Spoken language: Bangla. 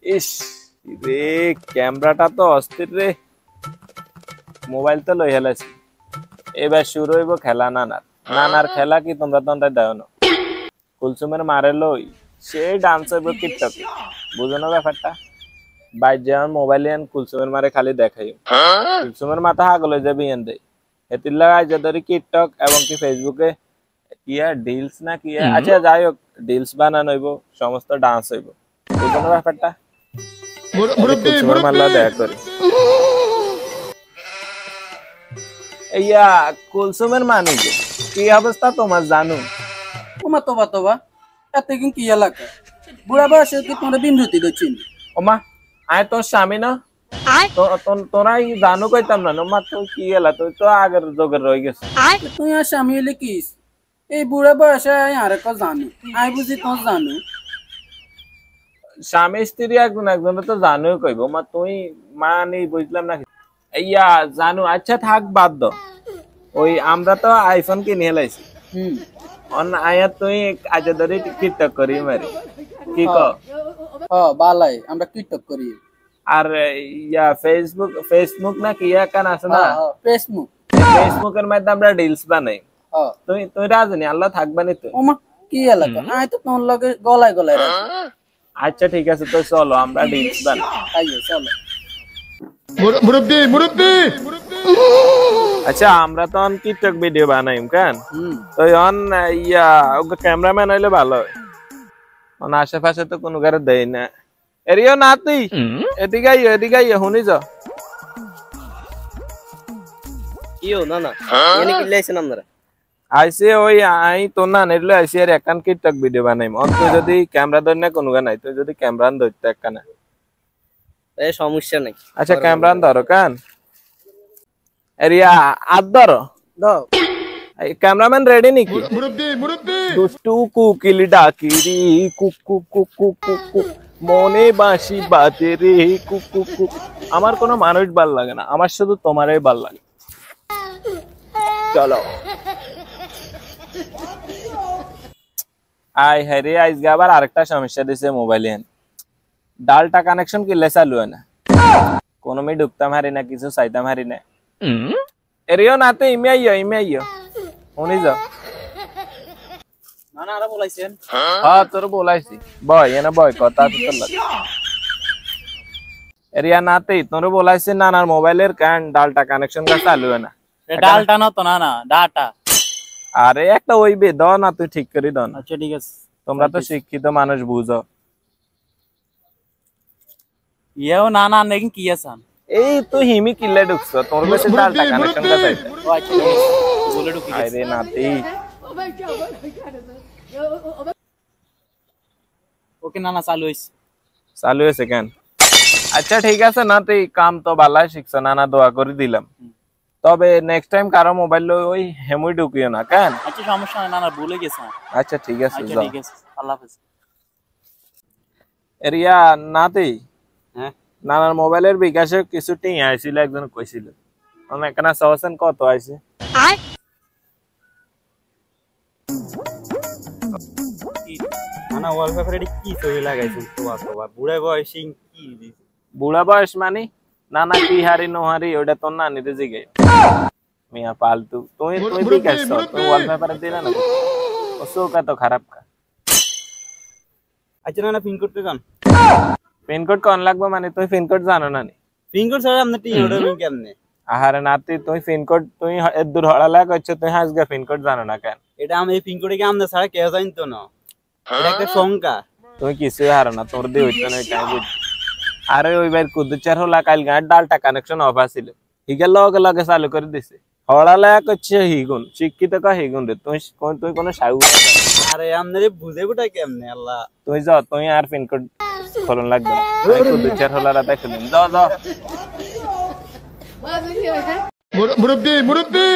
ইস রে ক্যামেরাটা তো অস্থির রে মোবাইল তো লই হেলাছি এবার শুরু হইব খেলা নানার খেলা কি তোমরা তোমরা দেও না কুলসুমের মারে লই সে ডান্স হইব টিকটক বুঝো না ব্যাপারটা বাইর যেমন মোবাইল এন কুলসুমের মারে খালি দেখাই কুলসুমের মাথা হাগল হয়ে যাবে এন দেয় এতির লাগাই যে ধরি টিকটক এবং কি ফেসবুকে কিয়া ডিলস না কিয়া আচ্ছা যাই হোক ডিলস বানানো হইব সমস্ত ডান্স হইব বুঝো না ব্যাপারটা কুলসুমের মাল্লা দেখা করি ইয়া কুলসুমের মানে কি অবস্থা তোমার জানো ওমা তোবা এতে কি এলাকা বুড়া বয়সে কি তোমরা বিন্দুতি দচ্ছিন ওমা আয় তোর স্বামী না তোরা জানো কইতাম না ওমা তো কি এলা তুই তো আগের যোগের রয়ে গেছে তুই আর স্বামী হলে কিস এই বুড়া বয়সে আর এক জানো আই বুঝি তোর জানো স্বামী স্ত্রী একজন তো জানোই কইব মা তুই মানে বুঝলাম না ইয়া জানো আচ্ছা থাক বাদ দ ওই আমরা তো আইফোন কিনে লাইছি অন আয়া তুই আজ ধরে টিকটক করি মারি কি ক বালাই আমরা টিকটক করি আর ইয়া ফেসবুক না কি কান আছে না ফেসবুকের মধ্যে আমরা রিলস বানাই তুই রাজনী আল্লাহ থাকবা নি তুই ওমা কি এলাকা আই তো তোর লগে গলায় আচ্ছা ঠিক আছে তো চলো আমরা রিলস বানাই আইও চলো মুরব্বি আচ্ছা আমরা তো অন টিকটক ভিডিও বানাইম কেন তো অন ইয়া ওকে ক্যামেরাম্যান হইলে ভালো হয় অন আশেপাশে তো কোনো গারে দেই না এরিও নাতি এদিকে আইও শুনি যাও কিও না এনে কি লাইছেন আপনারা আইসে ওই আই তো না নেলে আইসে আর একখান টিকটক ভিডিও বানাইম অন তুই যদি ক্যামেরা ধর না কোনো গান নাই তুই যদি ক্যামেরা ধরতে একখানা এই সমস্যা নাই আচ্ছা ক্যামেরা ধরো কান এরিয়া আদ ধরো দাও ক্যামেরাম্যান রেডি নাকি মুরব্বি দুষ্টু কুকিলি ডাকিরি কুক কুক কুক কুক কুক মনে বাঁশি বাজে রে কুক কুক কুক আমার কোনো মানুষ ভাল লাগে না আমার শুধু তোমারই ভাল লাগে চলো আই হ্যারে আজকে আবার আরেকটা সমস্যা দিছে মোবাইলে ডালটা কানেকশন কিলে চালু হয় না কোনো মি ঢুকতাম হারি না কিছু চাইতাম হারি না এরিও নাতে ইমে আইও শুনি যাও না আরা বলাইছেন হ্যাঁ তোর বলাইছি বয় এনে বয় কথা তোর লাগে এরিয়া নাতে তোর বলাইছি নানার মোবাইলের ডালটা কানেকশন কা চালু হয় না ডালটা না তো না ডাটা আরে একটা ওইবে দাও না তুই ঠিক করে দাও না আচ্ছা ঠিক আছে তোমরা তো শিক্ষিত মানুষ বুঝো ইয়েও না নেকি কি আছেন এই তো হিমি কিল্লে ঢুকছো তোর কাছে ডালটা কানেকশন কা চাইতে আচ্ছা বলে ঢুকি আরে নাতি ওকে না চালু হয়েছে কেন আচ্ছা ঠিক আছে না তুই কাম তো ভালাই শিখছো নানা দোয়া করে দিলাম তবে নেক্সট টাইম কারো মোবাইল ওই হেমুই ঢুকিও না কেন আচ্ছা সমস্যা নাই নানা ভুলে গেছে আচ্ছা ঠিক আছে আচ্ছা ঠিক আছে আল্লাহ হাফেজ এরিয়া নাতি হ্যাঁ নানার মোবাইলের বিকাশে কিছু টিং আইছিল একজন কইছিল আমি এখানে সহসেন কত আইছে নানা ওয়ালপেপারে কি ছবি লাগাইছেন তোবা বুড়া বয়সে কি দিছে বুড়া বয়স মানে নানা কি হারি নোহারি ওটা তোর না নিতে জিগে মিয়া পালতু তুই বিকাশ তুই ওয়ালপেপারে দিলা না ও চৌকা তো খারাপ কা আচ্ছা নানা পিন করতে যান পিনকোড কোন লাগবে মানে তুই পিনকোড জানো না নি পিন কোড ছাড়া আপনি টিন অর্ডার করবেন কেমনে আহারে নাতি তুই পিনকোড তুই এত দূর হড়ালা করছ তুই হাসগা পিনকোড জানো না কেন এটা আমি এই পিন কোডে কি আমনে ছাড়া কেউ জানতো না এটা একটা সংখ্যা তুই কিছু হারো না তোর দিয়ে হইতো না এটা বুঝ আরে ওই ভাই কুদুচার হলা কাল গাঁট ডালটা কানেকশন অফ আছিল হিগে লগে চালু করে দিছে হড়ালা করছে হিগুন শিক্ষিত কা হিগুন রে তুই কোন সাউ আরে আমনে বুঝে বুটা কেমনে আল্লাহ তুই যা তুই আর পিনকোড খোলন লাগবে কুদুচার হলা রাতে খুলিন যাও মুরব্বি